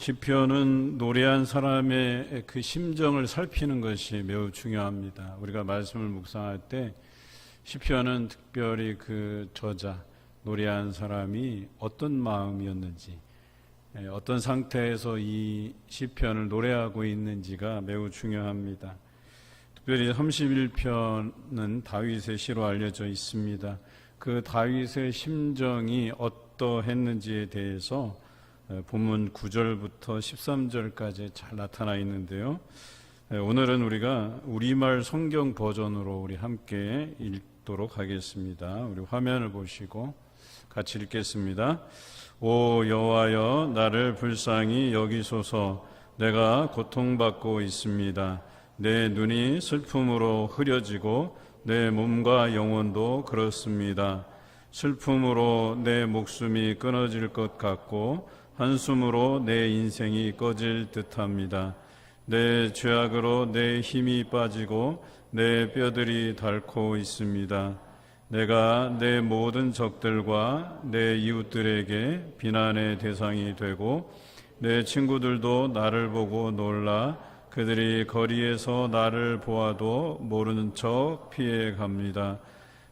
시편은 노래한 사람의 그 심정을 살피는 것이 매우 중요합니다. 우리가 말씀을 묵상할 때 시편은 특별히 그 저자, 노래한 사람이 어떤 마음이었는지, 어떤 상태에서 이 시편을 노래하고 있는지가 매우 중요합니다. 특별히 31편은 다윗의 시로 알려져 있습니다. 그 다윗의 심정이 어떠했는지에 대해서 본문 9절부터 13절까지 잘 나타나 있는데요. 오늘은 우리가 우리말 성경 버전으로 우리 함께 읽도록 하겠습니다. 우리 화면을 보시고 같이 읽겠습니다. 오 여호와여, 나를 불쌍히 여기소서. 내가 고통받고 있습니다. 내 눈이 슬픔으로 흐려지고 내 몸과 영혼도 그렇습니다. 슬픔으로 내 목숨이 끊어질 것 같고 한숨으로 내 인생이 꺼질 듯합니다. 내 죄악으로 내 힘이 빠지고 내 뼈들이 닳고 있습니다. 내가 내 모든 적들과 내 이웃들에게 비난의 대상이 되고 내 친구들도 나를 보고 놀라 그들이 거리에서 나를 보아도 모르는 척 피해 갑니다.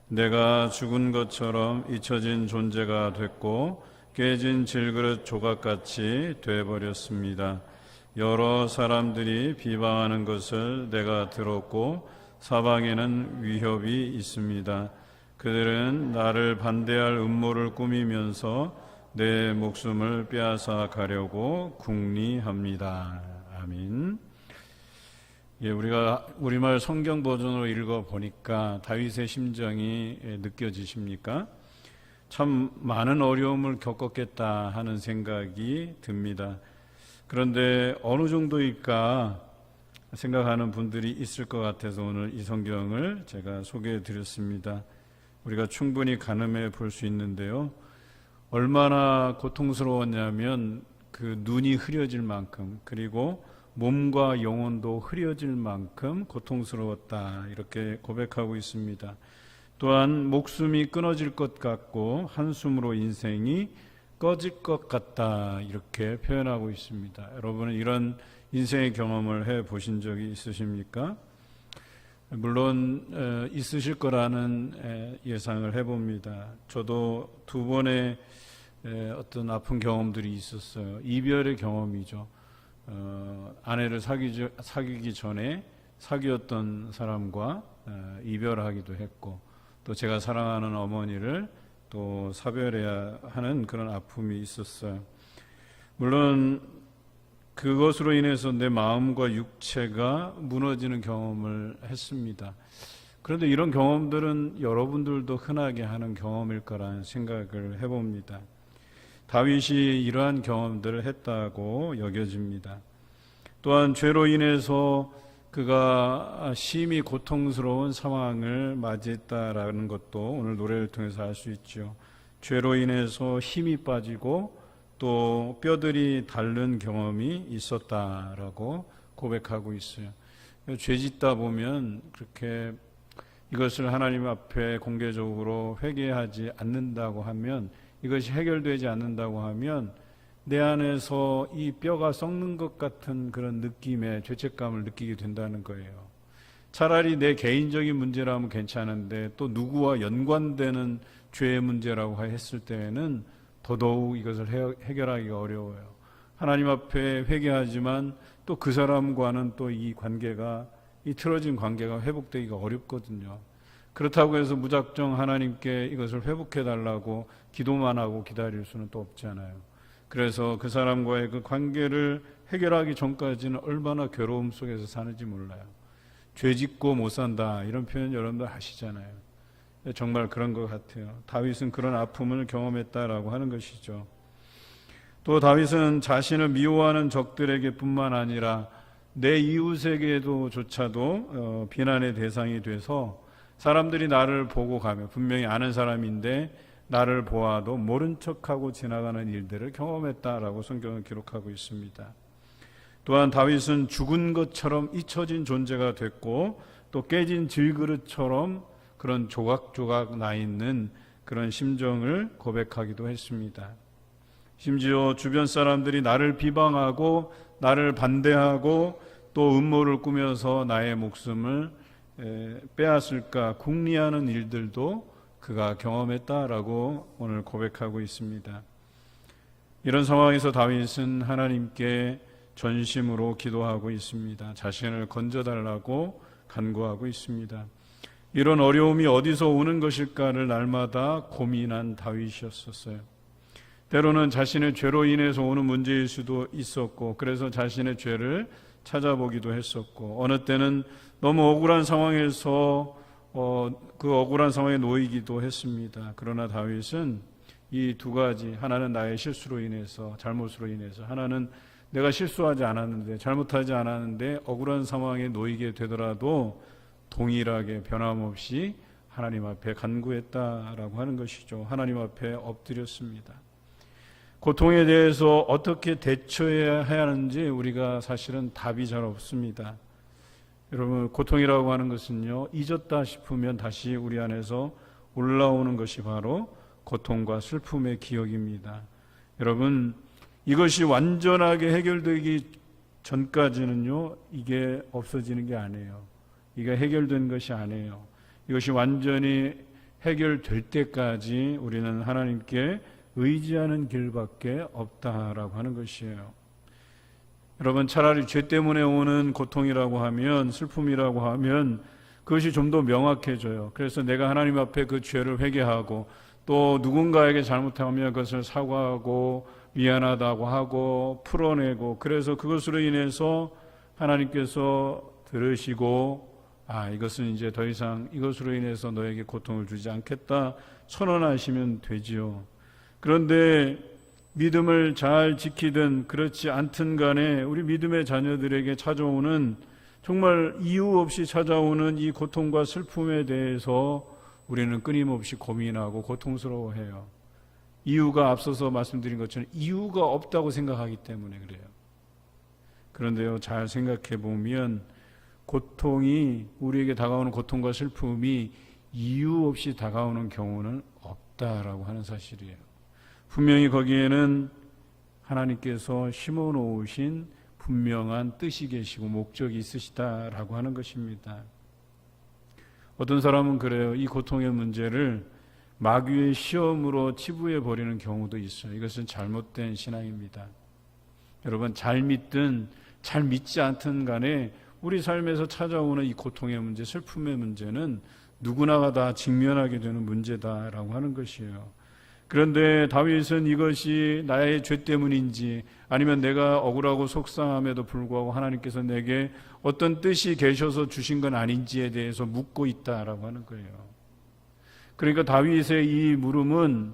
내가 죽은 것처럼 잊혀진 존재가 됐고 깨진 질그릇 조각같이 돼버렸습니다. 여러 사람들이 비방하는 것을 내가 들었고 사방에는 위협이 있습니다. 그들은 나를 반대할 음모를 꾸미면서 내 목숨을 빼앗아 가려고 궁리합니다. 아멘. 우리가 우리말 성경 버전으로 읽어보니까 다윗의 심정이 느껴지십니까? 참 많은 어려움을 겪었겠다 하는 생각이 듭니다. 그런데 어느 정도일까 생각하는 분들이 있을 것 같아서 오늘 이 성경을 제가 소개해 드렸습니다. 우리가 충분히 가늠해 볼 수 있는데요. 얼마나 고통스러웠냐면 그 눈이 흐려질 만큼, 그리고 몸과 영혼도 흐려질 만큼 고통스러웠다, 이렇게 고백하고 있습니다. 또한 목숨이 끊어질 것 같고 한숨으로 인생이 꺼질 것 같다, 이렇게 표현하고 있습니다. 여러분은 이런 인생의 경험을 해보신 적이 있으십니까? 물론 있으실 거라는 예상을 해봅니다. 저도 두 번의 어떤 아픈 경험들이 있었어요. 이별의 경험이죠. 아내를 사귀기 전에 사귀었던 사람과 이별하기도 했고, 또 제가 사랑하는 어머니를 또 사별해야 하는 그런 아픔이 있었어요. 물론 그것으로 인해서 내 마음과 육체가 무너지는 경험을 했습니다. 그런데 이런 경험들은 여러분들도 흔하게 하는 경험일 거라는 생각을 해봅니다. 다윗이 이러한 경험들을 했다고 여겨집니다. 또한 죄로 인해서 그가 심히 고통스러운 상황을 맞이했다라는 것도 오늘 노래를 통해서 알 수 있죠. 죄로 인해서 힘이 빠지고 또 뼈들이 닳는 경험이 있었다라고 고백하고 있어요. 죄 짓다 보면 그렇게 이것을 하나님 앞에 공개적으로 회개하지 않는다고 하면, 이것이 해결되지 않는다고 하면 내 안에서 이 뼈가 썩는 것 같은 그런 느낌의 죄책감을 느끼게 된다는 거예요. 차라리 내 개인적인 문제라면 괜찮은데 또 누구와 연관되는 죄의 문제라고 했을 때에는 더더욱 이것을 해결하기가 어려워요. 하나님 앞에 회개하지만 또 그 사람과는 또 이 관계가, 이 틀어진 관계가 회복되기가 어렵거든요. 그렇다고 해서 무작정 하나님께 이것을 회복해달라고 기도만 하고 기다릴 수는 또 없잖아요. 그래서 그 사람과의 그 관계를 해결하기 전까지는 얼마나 괴로움 속에서 사는지 몰라요. 죄 짓고 못 산다, 이런 표현 여러분들 아시잖아요. 정말 그런 것 같아요. 다윗은 그런 아픔을 경험했다라고 하는 것이죠. 또 다윗은 자신을 미워하는 적들에게 뿐만 아니라 내 이웃에게도 조차도 비난의 대상이 돼서 사람들이 나를 보고 가며, 분명히 아는 사람인데 나를 보아도 모른 척하고 지나가는 일들을 경험했다라고 성경은 기록하고 있습니다. 또한 다윗은 죽은 것처럼 잊혀진 존재가 됐고 또 깨진 질그릇처럼 그런 조각조각 나 있는 그런 심정을 고백하기도 했습니다. 심지어 주변 사람들이 나를 비방하고 나를 반대하고 또 음모를 꾸며서 나의 목숨을 빼앗을까 궁리하는 일들도 그가 경험했다라고 오늘 고백하고 있습니다. 이런 상황에서 다윗은 하나님께 전심으로 기도하고 있습니다. 자신을 건져달라고 간구하고 있습니다. 이런 어려움이 어디서 오는 것일까를 날마다 고민한 다윗이었었어요. 때로는 자신의 죄로 인해서 오는 문제일 수도 있었고, 그래서 자신의 죄를 찾아보기도 했었고, 어느 때는 너무 억울한 상황에서 그 억울한 상황에 놓이기도 했습니다. 그러나 다윗은 이 두 가지, 하나는 나의 실수로 인해서, 잘못으로 인해서, 하나는 내가 실수하지 않았는데, 잘못하지 않았는데 억울한 상황에 놓이게 되더라도 동일하게 변함없이 하나님 앞에 간구했다라고 하는 것이죠. 하나님 앞에 엎드렸습니다. 고통에 대해서 어떻게 대처해야 하는지 우리가 사실은 답이 잘 없습니다. 여러분, 고통이라고 하는 것은요, 잊었다 싶으면 다시 우리 안에서 올라오는 것이 바로 고통과 슬픔의 기억입니다. 여러분, 이것이 완전하게 해결되기 전까지는요, 이게 없어지는 게 아니에요. 이게 해결된 것이 아니에요. 이것이 완전히 해결될 때까지 우리는 하나님께 의지하는 길밖에 없다라고 하는 것이에요. 여러분, 차라리 죄 때문에 오는 고통이라고 하면, 슬픔이라고 하면 그것이 좀 더 명확해져요. 그래서 내가 하나님 앞에 그 죄를 회개하고 또 누군가에게 잘못하면 그것을 사과하고 미안하다고 하고 풀어내고, 그래서 그것으로 인해서 하나님께서 들으시고, 이것은 이제 더 이상 이것으로 인해서 너에게 고통을 주지 않겠다 선언하시면 되지요. 그런데 믿음을 잘 지키든 그렇지 않든 간에 우리 믿음의 자녀들에게 찾아오는, 정말 이유 없이 찾아오는 이 고통과 슬픔에 대해서 우리는 끊임없이 고민하고 고통스러워해요. 이유가 앞서서 말씀드린 것처럼 이유가 없다고 생각하기 때문에 그래요. 그런데요, 잘 생각해 보면 고통이, 우리에게 다가오는 고통과 슬픔이 이유 없이 다가오는 경우는 없다라고 하는 사실이에요. 분명히 거기에는 하나님께서 심어 놓으신 분명한 뜻이 계시고 목적이 있으시다라고 하는 것입니다. 어떤 사람은 그래요. 이 고통의 문제를 마귀의 시험으로 치부해 버리는 경우도 있어요. 이것은 잘못된 신앙입니다. 여러분, 잘 믿든 잘 믿지 않든 간에 우리 삶에서 찾아오는 이 고통의 문제, 슬픔의 문제는 누구나가 다 직면하게 되는 문제다라고 하는 것이에요. 그런데 다윗은 이것이 나의 죄 때문인지 아니면 내가 억울하고 속상함에도 불구하고 하나님께서 내게 어떤 뜻이 계셔서 주신 건 아닌지에 대해서 묻고 있다라고 하는 거예요. 그러니까 다윗의 이 물음은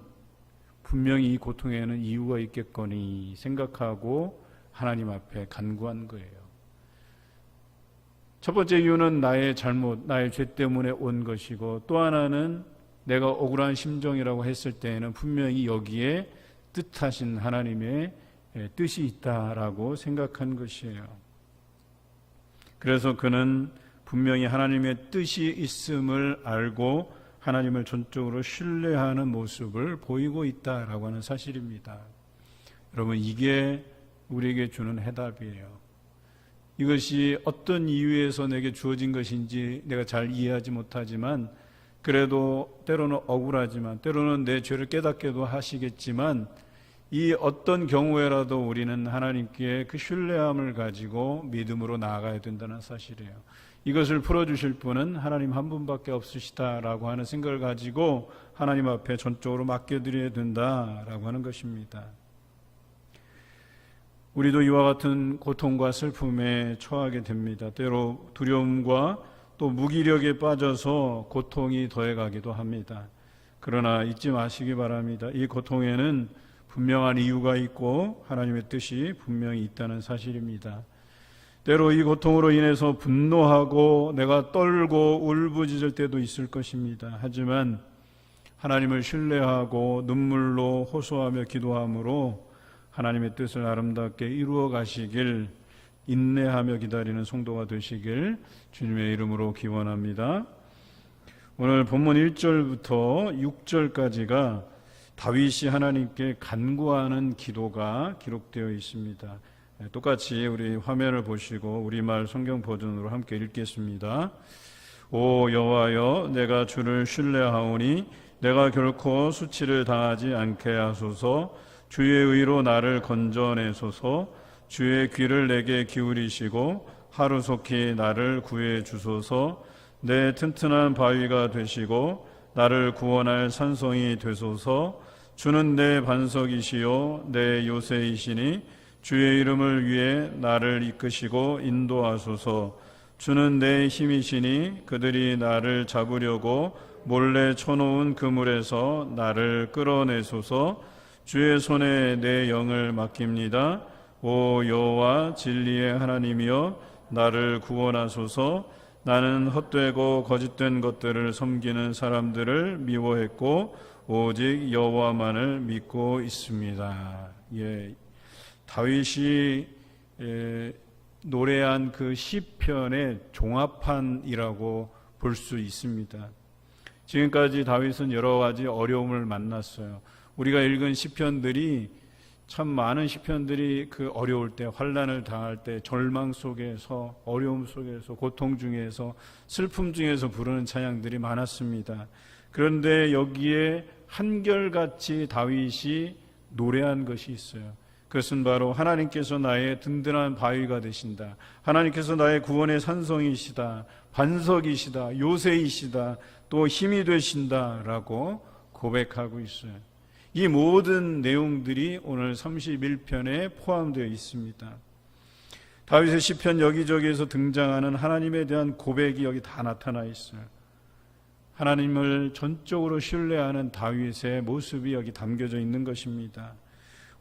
분명히 이 고통에는 이유가 있겠거니 생각하고 하나님 앞에 간구한 거예요. 첫 번째 이유는 나의 잘못, 나의 죄 때문에 온 것이고, 또 하나는 내가 억울한 심정이라고 했을 때에는 분명히 여기에 뜻하신 하나님의 뜻이 있다라고 생각한 것이에요. 그래서 그는 분명히 하나님의 뜻이 있음을 알고 하나님을 전적으로 신뢰하는 모습을 보이고 있다라고 하는 사실입니다. 여러분, 이게 우리에게 주는 해답이에요. 이것이 어떤 이유에서 내게 주어진 것인지 내가 잘 이해하지 못하지만, 그래도 때로는 억울하지만 때로는 내 죄를 깨닫게도 하시겠지만, 이 어떤 경우에라도 우리는 하나님께 그 신뢰함을 가지고 믿음으로 나아가야 된다는 사실이에요. 이것을 풀어주실 분은 하나님 한 분밖에 없으시다라고 하는 생각을 가지고 하나님 앞에 전적으로 맡겨드려야 된다라고 하는 것입니다. 우리도 이와 같은 고통과 슬픔에 처하게 됩니다. 때로 두려움과 또 무기력에 빠져서 고통이 더해가기도 합니다. 그러나 잊지 마시기 바랍니다. 이 고통에는 분명한 이유가 있고 하나님의 뜻이 분명히 있다는 사실입니다. 때로 이 고통으로 인해서 분노하고 내가 떨고 울부짖을 때도 있을 것입니다. 하지만 하나님을 신뢰하고 눈물로 호소하며 기도함으로 하나님의 뜻을 아름답게 이루어 가시길 인내하며 기다리는 성도가 되시길 주님의 이름으로 기원합니다. 오늘 본문 1절부터 6절까지가 다윗이 하나님께 간구하는 기도가 기록되어 있습니다. 똑같이 우리 화면을 보시고 우리말 성경 버전으로 함께 읽겠습니다. 오 여호와여, 내가 주를 신뢰하오니 내가 결코 수치를 당하지 않게 하소서. 주의 의로 나를 건져내소서. 주의 귀를 내게 기울이시고 하루속히 나를 구해 주소서. 내 튼튼한 바위가 되시고 나를 구원할 산성이 되소서. 주는 내 반석이시요 내 요새이시니 주의 이름을 위해 나를 이끄시고 인도하소서. 주는 내 힘이시니 그들이 나를 잡으려고 몰래 쳐놓은 그물에서 나를 끌어내소서. 주의 손에 내 영을 맡깁니다. 오 여호와 진리의 하나님이여, 나를 구원하소서. 나는 헛되고 거짓된 것들을 섬기는 사람들을 미워했고 오직 여호와만을 믿고 있습니다. 다윗이 노래한 그 시편의 종합판이라고 볼 수 있습니다. 지금까지 다윗은 여러 가지 어려움을 만났어요. 우리가 읽은 시편들이 참 많은 시편들이 그 어려울 때, 환난을 당할 때, 절망 속에서, 어려움 속에서, 고통 중에서, 슬픔 중에서 부르는 찬양들이 많았습니다. 그런데 여기에 한결같이 다윗이 노래한 것이 있어요. 그것은 바로 하나님께서 나의 든든한 바위가 되신다. 하나님께서 나의 구원의 산성이시다. 반석이시다. 요새이시다. 또 힘이 되신다라고 고백하고 있어요. 이 모든 내용들이 오늘 31편에 포함되어 있습니다. 다윗의 시편 여기저기에서 등장하는 하나님에 대한 고백이 여기 다 나타나 있어요. 하나님을 전적으로 신뢰하는 다윗의 모습이 여기 담겨져 있는 것입니다.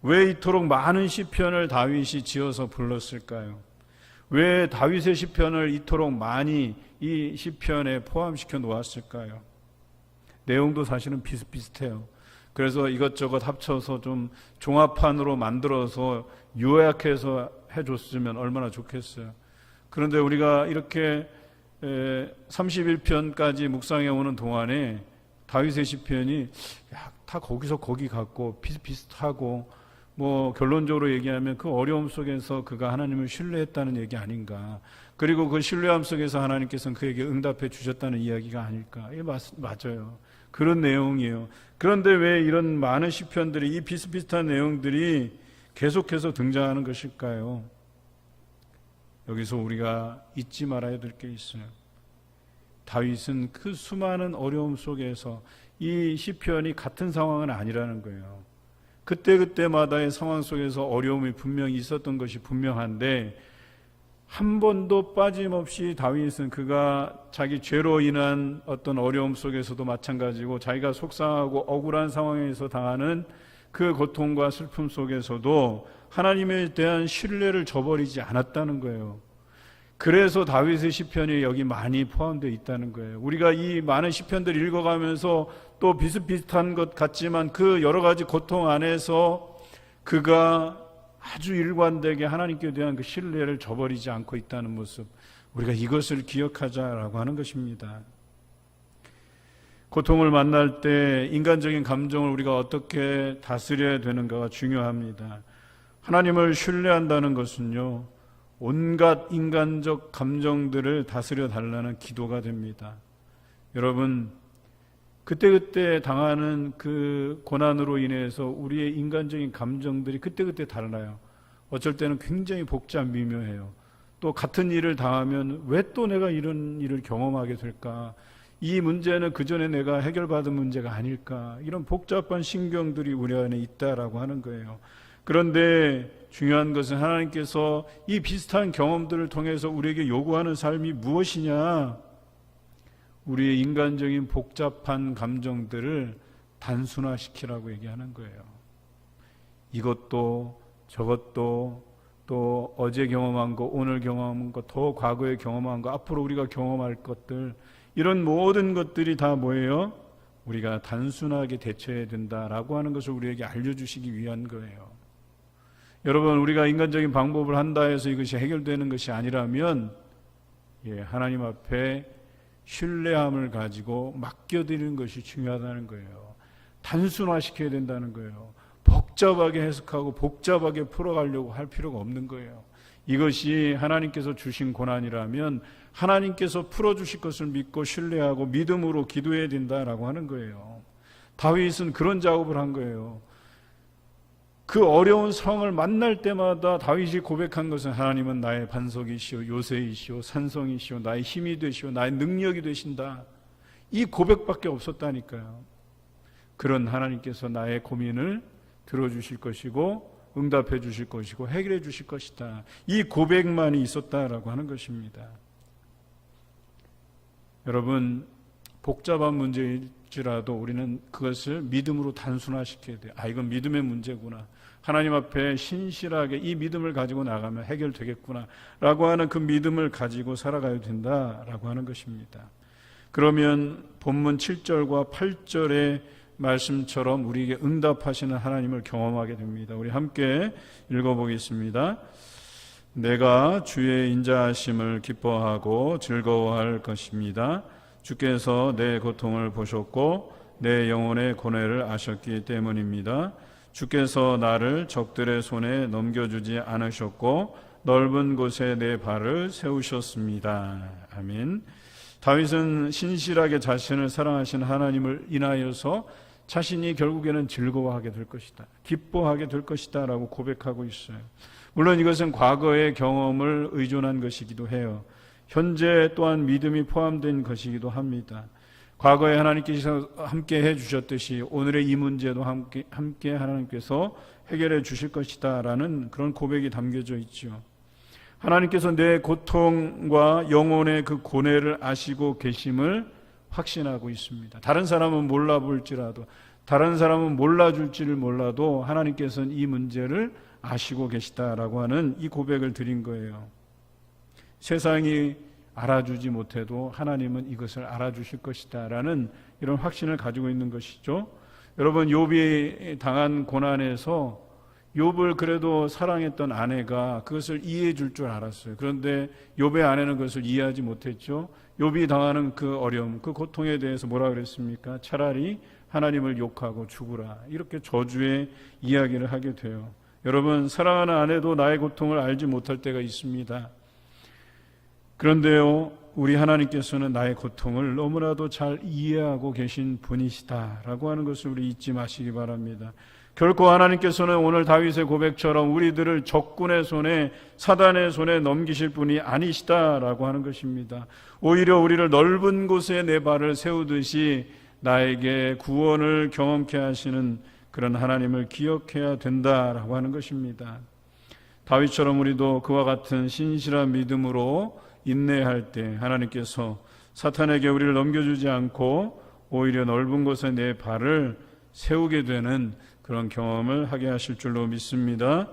왜 이토록 많은 시편을 다윗이 지어서 불렀을까요? 왜 다윗의 시편을 이토록 많이 이 시편에 포함시켜 놓았을까요? 내용도 사실은 비슷비슷해요. 그래서 이것저것 합쳐서 좀 종합판으로 만들어서 요약해서 해줬으면 얼마나 좋겠어요. 그런데 우리가 이렇게 31편까지 묵상해 오는 동안에 다윗의 시편이 다 거기서 거기 같고 비슷비슷하고 뭐 결론적으로 얘기하면 그 어려움 속에서 그가 하나님을 신뢰했다는 얘기 아닌가. 그리고 그 신뢰함 속에서 하나님께서는 그에게 응답해 주셨다는 이야기가 아닐까. 이게 맞아요. 그런 내용이에요. 그런데 왜 이런 많은 시편들이, 이 비슷비슷한 내용들이 계속해서 등장하는 것일까요? 여기서 우리가 잊지 말아야 될 게 있어요. 다윗은 그 수많은 어려움 속에서 이 시편이 같은 상황은 아니라는 거예요. 그때그때마다의 상황 속에서 어려움이 분명히 있었던 것이 분명한데 한 번도 빠짐없이 다윗은 그가 자기 죄로 인한 어떤 어려움 속에서도 마찬가지고 자기가 속상하고 억울한 상황에서 당하는 그 고통과 슬픔 속에서도 하나님에 대한 신뢰를 저버리지 않았다는 거예요. 그래서 다윗의 시편이 여기 많이 포함되어 있다는 거예요. 우리가 이 많은 시편들을 읽어가면서 또 비슷비슷한 것 같지만 그 여러 가지 고통 안에서 그가 아주 일관되게 하나님께 대한 그 신뢰를 저버리지 않고 있다는 모습, 우리가 이것을 기억하자라고 하는 것입니다. 고통을 만날 때 인간적인 감정을 우리가 어떻게 다스려야 되는가가 중요합니다. 하나님을 신뢰한다는 것은요, 온갖 인간적 감정들을 다스려 달라는 기도가 됩니다. 여러분, 그때그때 당하는 그 고난으로 인해서 우리의 인간적인 감정들이 그때그때 달라요. 어쩔 때는 굉장히 복잡 미묘해요. 또 같은 일을 당하면 왜 또 내가 이런 일을 경험하게 될까? 이 문제는 그전에 내가 해결받은 문제가 아닐까? 이런 복잡한 신경들이 우리 안에 있다라고 하는 거예요. 그런데 중요한 것은 하나님께서 이 비슷한 경험들을 통해서 우리에게 요구하는 삶이 무엇이냐? 우리의 인간적인 복잡한 감정들을 단순화시키라고 얘기하는 거예요. 이것도 저것도 또 어제 경험한 거, 오늘 경험한 거, 더 과거에 경험한 거, 앞으로 우리가 경험할 것들, 이런 모든 것들이 다 뭐예요? 우리가 단순하게 대처해야 된다라고 하는 것을 우리에게 알려주시기 위한 거예요. 여러분, 우리가 인간적인 방법을 한다 해서 이것이 해결되는 것이 아니라면 하나님 앞에 신뢰함을 가지고 맡겨드리는 것이 중요하다는 거예요. 단순화시켜야 된다는 거예요. 복잡하게 해석하고 복잡하게 풀어가려고 할 필요가 없는 거예요. 이것이 하나님께서 주신 고난이라면 하나님께서 풀어주실 것을 믿고 신뢰하고 믿음으로 기도해야 된다라고 하는 거예요. 다윗은 그런 작업을 한 거예요. 그 어려운 상황을 만날 때마다 다윗이 고백한 것은 하나님은 나의 반석이시오, 요새이시오, 산성이시오, 나의 힘이 되시오, 나의 능력이 되신다. 이 고백밖에 없었다니까요. 그런 하나님께서 나의 고민을 들어주실 것이고 응답해 주실 것이고 해결해 주실 것이다. 이 고백만이 있었다라고 하는 것입니다. 여러분, 복잡한 문제일지라도 우리는 그것을 믿음으로 단순화시켜야 돼요. 이건 믿음의 문제구나. 하나님 앞에 신실하게 이 믿음을 가지고 나가면 해결되겠구나 라고 하는 그 믿음을 가지고 살아가야 된다라고 하는 것입니다. 그러면 본문 7절과 8절의 말씀처럼 우리에게 응답하시는 하나님을 경험하게 됩니다. 우리 함께 읽어보겠습니다. 내가 주의 인자하심을 기뻐하고 즐거워할 것입니다. 주께서 내 고통을 보셨고 내 영혼의 고뇌를 아셨기 때문입니다. 주께서 나를 적들의 손에 넘겨주지 않으셨고 넓은 곳에 내 발을 세우셨습니다. 아멘. 다윗은 신실하게 자신을 사랑하시는 하나님을 인하여서 자신이 결국에는 즐거워하게 될 것이다, 기뻐하게 될 것이다 라고 고백하고 있어요. 물론 이것은 과거의 경험을 의존한 것이기도 해요. 현재 또한 믿음이 포함된 것이기도 합니다. 과거에 하나님께서 함께 해주셨듯이 오늘의 이 문제도 함께 하나님께서 해결해 주실 것이다 라는 그런 고백이 담겨져 있죠. 하나님께서 내 고통과 영혼의 그 고뇌를 아시고 계심을 확신하고 있습니다. 다른 사람은 몰라 볼지라도, 다른 사람은 몰라줄지를 몰라도 하나님께서는 이 문제를 아시고 계시다라고 하는 이 고백을 드린 거예요. 세상이 알아주지 못해도 하나님은 이것을 알아주실 것이다 라는 이런 확신을 가지고 있는 것이죠. 여러분, 욥이 당한 고난에서 욥을 그래도 사랑했던 아내가 그것을 이해해 줄 줄 알았어요. 그런데 욥의 아내는 그것을 이해하지 못했죠. 욥이 당하는 그 어려움, 그 고통에 대해서 뭐라 그랬습니까? 차라리 하나님을 욕하고 죽으라, 이렇게 저주의 이야기를 하게 돼요. 여러분, 사랑하는 아내도 나의 고통을 알지 못할 때가 있습니다. 그런데요, 우리 하나님께서는 나의 고통을 너무나도 잘 이해하고 계신 분이시다라고 하는 것을 우리 잊지 마시기 바랍니다. 결코 하나님께서는 오늘 다윗의 고백처럼 우리들을 적군의 손에, 사단의 손에 넘기실 분이 아니시다라고 하는 것입니다. 오히려 우리를 넓은 곳에 내 발을 세우듯이 나에게 구원을 경험케 하시는 그런 하나님을 기억해야 된다라고 하는 것입니다. 다윗처럼 우리도 그와 같은 신실한 믿음으로 인내할 때 하나님께서 사탄에게 우리를 넘겨주지 않고 오히려 넓은 곳에 내 발을 세우게 되는 그런 경험을 하게 하실 줄로 믿습니다.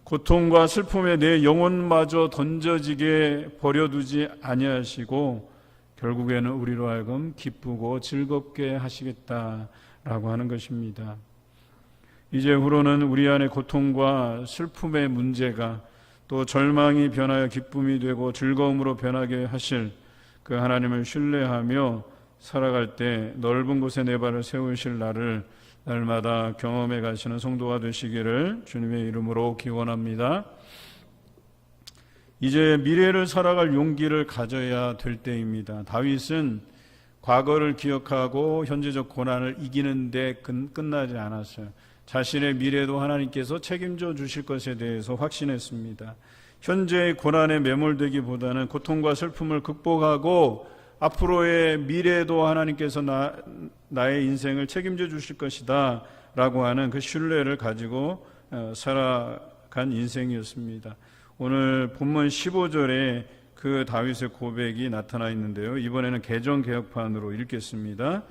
고통과 슬픔에 내 영혼마저 던져지게 버려두지 아니하시고 결국에는 우리로 하여금 기쁘고 즐겁게 하시겠다라고 하는 것입니다. 이제후로는 우리 안에 고통과 슬픔의 문제가 또 절망이 변하여 기쁨이 되고 즐거움으로 변하게 하실 그 하나님을 신뢰하며 살아갈 때 넓은 곳에 내 발을 세우실 날을 날마다 경험해 가시는 성도가 되시기를 주님의 이름으로 기원합니다. 이제 미래를 살아갈 용기를 가져야 될 때입니다. 다윗은 과거를 기억하고 현재적 고난을 이기는 데 끝나지 않았어요. 자신의 미래도 하나님께서 책임져 주실 것에 대해서 확신했습니다. 현재의 고난에 매몰되기보다는 고통과 슬픔을 극복하고 앞으로의 미래도 하나님께서 나의 인생을 책임져 주실 것이다 라고 하는 그 신뢰를 가지고 살아간 인생이었습니다. 오늘 본문 15절에 그 다윗의 고백이 나타나 있는데요. 이번에는 개정개혁판으로 읽겠습니다.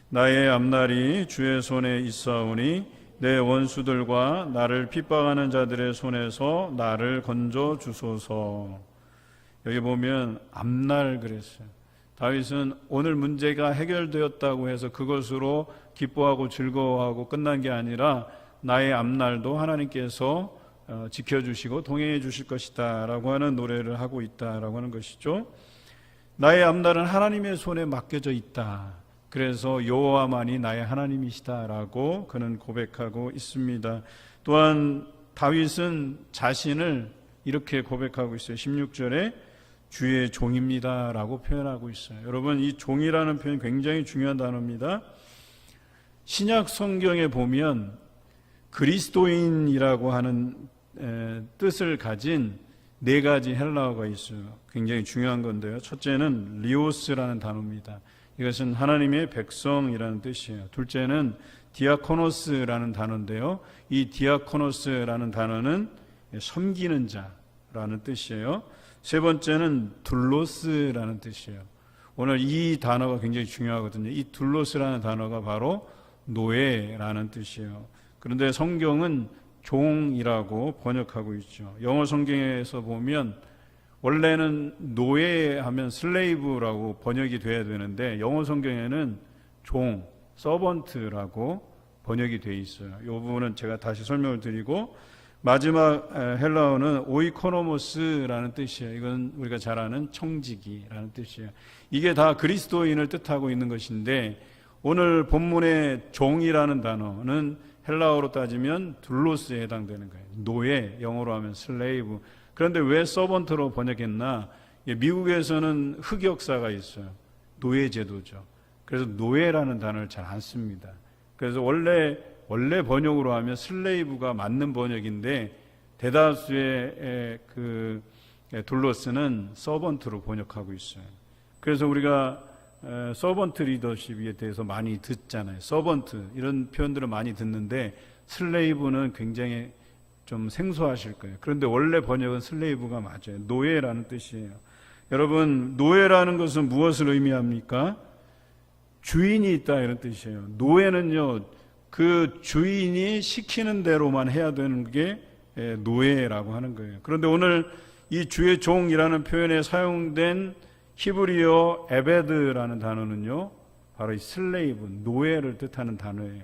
나의 앞날이 주의 손에 있사오니 내 원수들과 나를 핍박하는 자들의 손에서 나를 건져 주소서. 여기 보면 앞날 그랬어요. 다윗은 오늘 문제가 해결되었다고 해서 그것으로 기뻐하고 즐거워하고 끝난 게 아니라 나의 앞날도 하나님께서 지켜주시고 동행해 주실 것이다 라고 하는 노래를 하고 있다라고 하는 것이죠. 나의 앞날은 하나님의 손에 맡겨져 있다. 그래서 여호와만이 나의 하나님이시다라고 그는 고백하고 있습니다. 또한 다윗은 자신을 이렇게 고백하고 있어요. 16절에 주의 종입니다라고 표현하고 있어요. 여러분, 이 종이라는 표현 굉장히 중요한 단어입니다. 신약 성경에 보면 그리스도인이라고 하는 뜻을 가진 네 가지 헬라어가 있어요. 굉장히 중요한 건데요. 첫째는 리오스라는 단어입니다. 이것은 하나님의 백성이라는 뜻이에요. 둘째는 디아코노스라는 단어인데요. 이 디아코노스라는 단어는 섬기는 자라는 뜻이에요. 세 번째는 둘로스라는 뜻이에요. 오늘 이 단어가 굉장히 중요하거든요. 이 둘로스라는 단어가 바로 노예라는 뜻이에요. 그런데 성경은 종이라고 번역하고 있죠. 영어 성경에서 보면 원래는 노예하면 슬레이브라고 번역이 돼야 되는데 영어 성경에는 종, 서번트라고 번역이 돼 있어요. 이 부분은 제가 다시 설명을 드리고, 마지막 헬라어는 오이코노모스라는 뜻이에요. 이건 우리가 잘 아는 청지기라는 뜻이에요. 이게 다 그리스도인을 뜻하고 있는 것인데, 오늘 본문의 종이라는 단어는 헬라어로 따지면 둘로스에 해당되는 거예요. 노예, 영어로 하면 슬레이브. 그런데 왜 서번트로 번역했나? 미국에서는 흑역사가 있어요. 노예 제도죠. 그래서 노예라는 단어를 잘 안 씁니다. 그래서 원래 번역으로 하면 슬레이브가 맞는 번역인데, 대다수의 그 둘로스는 서번트로 번역하고 있어요. 그래서 우리가 서번트 리더십에 대해서 많이 듣잖아요. 서번트 이런 표현들을 많이 듣는데 슬레이브는 굉장히 좀 생소하실 거예요. 그런데 원래 번역은 슬레이브가 맞아요. 노예라는 뜻이에요. 여러분, 노예라는 것은 무엇을 의미합니까? 주인이 있다 이런 뜻이에요. 노예는요, 그 주인이 시키는 대로만 해야 되는 게 노예라고 하는 거예요. 그런데 오늘 이 주의 종이라는 표현에 사용된 히브리어 에베드라는 단어는요, 바로 이 슬레이브, 노예를 뜻하는 단어예요.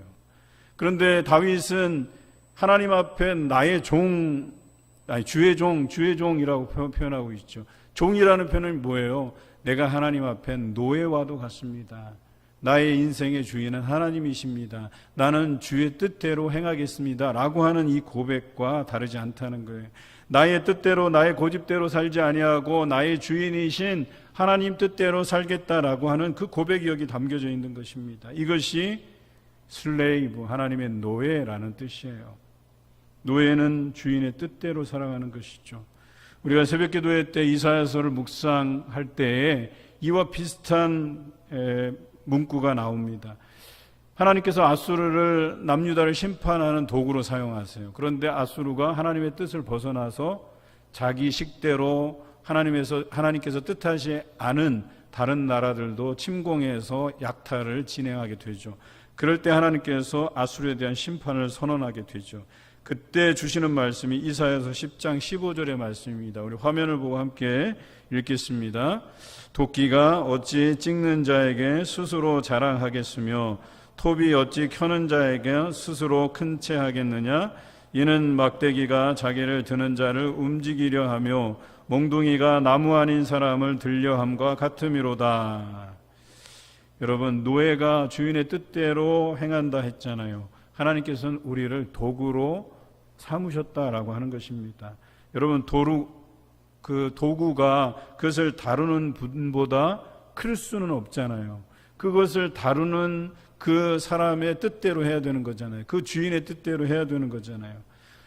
그런데 다윗은 하나님 앞에 나의 종, 주의 종이라고 표현하고 있죠. 종이라는 표현은 뭐예요? 내가 하나님 앞에 노예와도 같습니다. 나의 인생의 주인은 하나님이십니다. 나는 주의 뜻대로 행하겠습니다. 라고 하는 이 고백과 다르지 않다는 거예요. 나의 뜻대로, 나의 고집대로 살지 아니하고 나의 주인이신 하나님 뜻대로 살겠다라고 하는 그 고백이 여기 담겨져 있는 것입니다. 이것이 슬레이브, 하나님의 노예라는 뜻이에요. 노예는 주인의 뜻대로 살아가는 것이죠. 우리가 새벽기도회 때 이사야서를 묵상할 때에 이와 비슷한 문구가 나옵니다. 하나님께서 아수르를 남유다를 심판하는 도구로 사용하세요. 그런데 아수르가 하나님의 뜻을 벗어나서 자기 식대로 하나님께서 뜻하지 않은 다른 나라들도 침공해서 약탈을 진행하게 되죠. 그럴 때 하나님께서 아수르에 대한 심판을 선언하게 되죠. 그때 주시는 말씀이 이사야서 10장 15절의 말씀입니다. 우리 화면을 보고 함께 읽겠습니다. 도끼가 어찌 찍는 자에게 스스로 자랑하겠으며 톱이 어찌 켜는 자에게 스스로 큰 채 하겠느냐? 이는 막대기가 자기를 드는 자를 움직이려 하며 몽둥이가 나무 아닌 사람을 들려함과 같음이로다. 여러분, 노예가 주인의 뜻대로 행한다 했잖아요. 하나님께서는 우리를 도구로 삼으셨다라고 하는 것입니다. 여러분, 그 도구가 그것을 다루는 분보다 클 수는 없잖아요. 그것을 다루는 그 사람의 뜻대로 해야 되는 거잖아요. 그 주인의 뜻대로 해야 되는 거잖아요.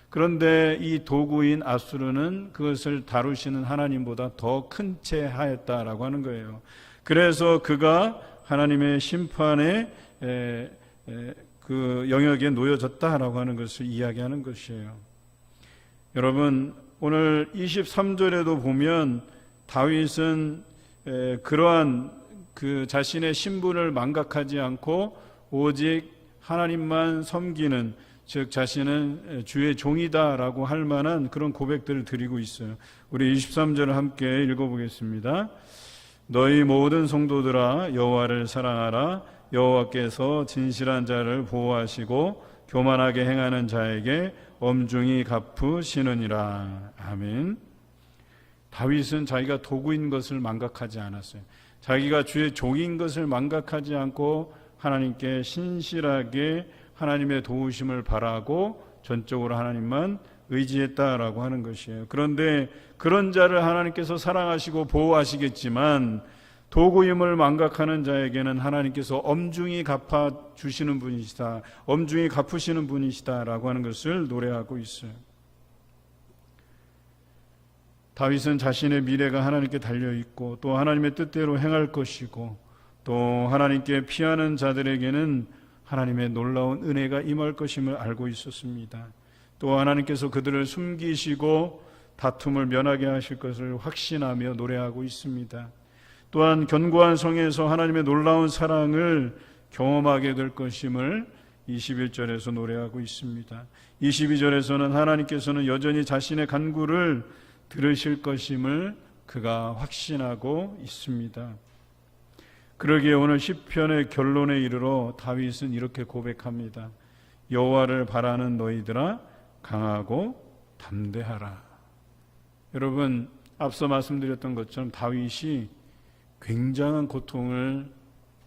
그런데 이 도구인 아수르는 그것을 다루시는 하나님보다 더 큰 채 하였다라고 하는 거예요. 그래서 그가 하나님의 심판의 그 영역에 놓여졌다라고 하는 것을 이야기하는 것이에요. 여러분, 오늘 23절에도 보면 다윗은 그러한 그 자신의 신분을 망각하지 않고 오직 하나님만 섬기는, 즉 자신은 주의 종이다라고 할 만한 그런 고백들을 드리고 있어요. 우리 23절을 함께 읽어보겠습니다. 너희 모든 성도들아 여호와를 사랑하라. 여호와께서 진실한 자를 보호하시고 교만하게 행하는 자에게 엄중히 갚으시느니라. 아멘. 다윗은 자기가 도구인 것을 망각하지 않았어요. 자기가 주의 종인 것을 망각하지 않고 하나님께 신실하게 하나님의 도우심을 바라고 전적으로 하나님만 의지했다라고 하는 것이에요. 그런데 그런 자를 하나님께서 사랑하시고 보호하시겠지만 도구임을 망각하는 자에게는 하나님께서 엄중히 갚아주시는 분이시다, 엄중히 갚으시는 분이시다라고 하는 것을 노래하고 있어요. 다윗은 자신의 미래가 하나님께 달려있고 또 하나님의 뜻대로 행할 것이고 또 하나님께 피하는 자들에게는 하나님의 놀라운 은혜가 임할 것임을 알고 있었습니다. 또 하나님께서 그들을 숨기시고 다툼을 면하게 하실 것을 확신하며 노래하고 있습니다. 또한 견고한 성에서 하나님의 놀라운 사랑을 경험하게 될 것임을 21절에서 노래하고 있습니다. 22절에서는 하나님께서는 여전히 자신의 간구를 들으실 것임을 그가 확신하고 있습니다. 그러기에 오늘 시편의 결론에 이르러 다윗은 이렇게 고백합니다. 여호와를 바라는 너희들아 강하고 담대하라. 여러분, 앞서 말씀드렸던 것처럼 다윗이 굉장한 고통을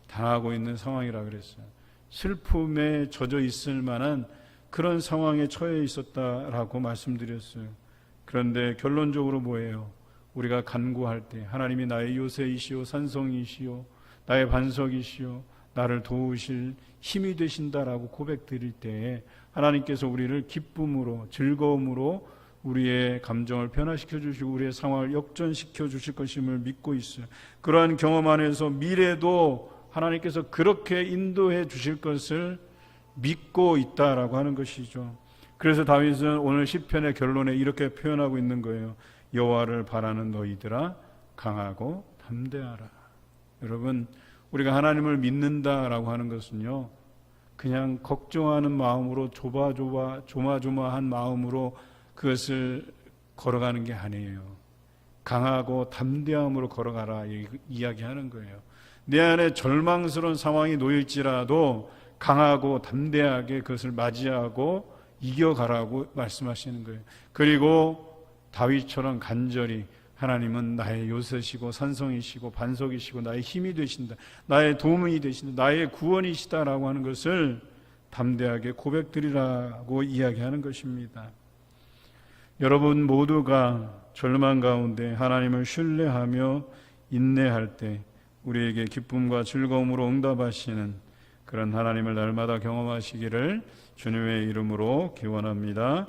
당하고 있는 상황이라 그랬어요. 슬픔에 젖어 있을 만한 그런 상황에 처해 있었다라고 말씀드렸어요. 그런데 결론적으로 뭐예요? 우리가 간구할 때 하나님이 나의 요새이시오 산성이시오 나의 반석이시오 나를 도우실 힘이 되신다라고 고백드릴 때에 하나님께서 우리를 기쁨으로 즐거움으로 우리의 감정을 변화시켜 주시고 우리의 상황을 역전시켜 주실 것임을 믿고 있어요. 그러한 경험 안에서 미래도 하나님께서 그렇게 인도해 주실 것을 믿고 있다라고 하는 것이죠. 그래서 다윗은 오늘 시편의 결론에 이렇게 표현하고 있는 거예요. 여호와를 바라는 너희들아 강하고 담대하라. 여러분, 우리가 하나님을 믿는다라고 하는 것은요, 그냥 걱정하는 마음으로 조마조마한 마음으로 그것을 걸어가는 게 아니에요. 강하고 담대함으로 걸어가라 이야기하는 거예요. 내 안에 절망스러운 상황이 놓일지라도 강하고 담대하게 그것을 맞이하고 이겨가라고 말씀하시는 거예요. 그리고 다윗처럼 간절히 하나님은 나의 요새시고 산성이시고 반석이시고 나의 힘이 되신다, 나의 도움이 되신다, 나의 구원이시다라고 하는 것을 담대하게 고백드리라고 이야기하는 것입니다. 여러분 모두가 절망 가운데 하나님을 신뢰하며 인내할 때 우리에게 기쁨과 즐거움으로 응답하시는 그런 하나님을 날마다 경험하시기를 주님의 이름으로 기원합니다.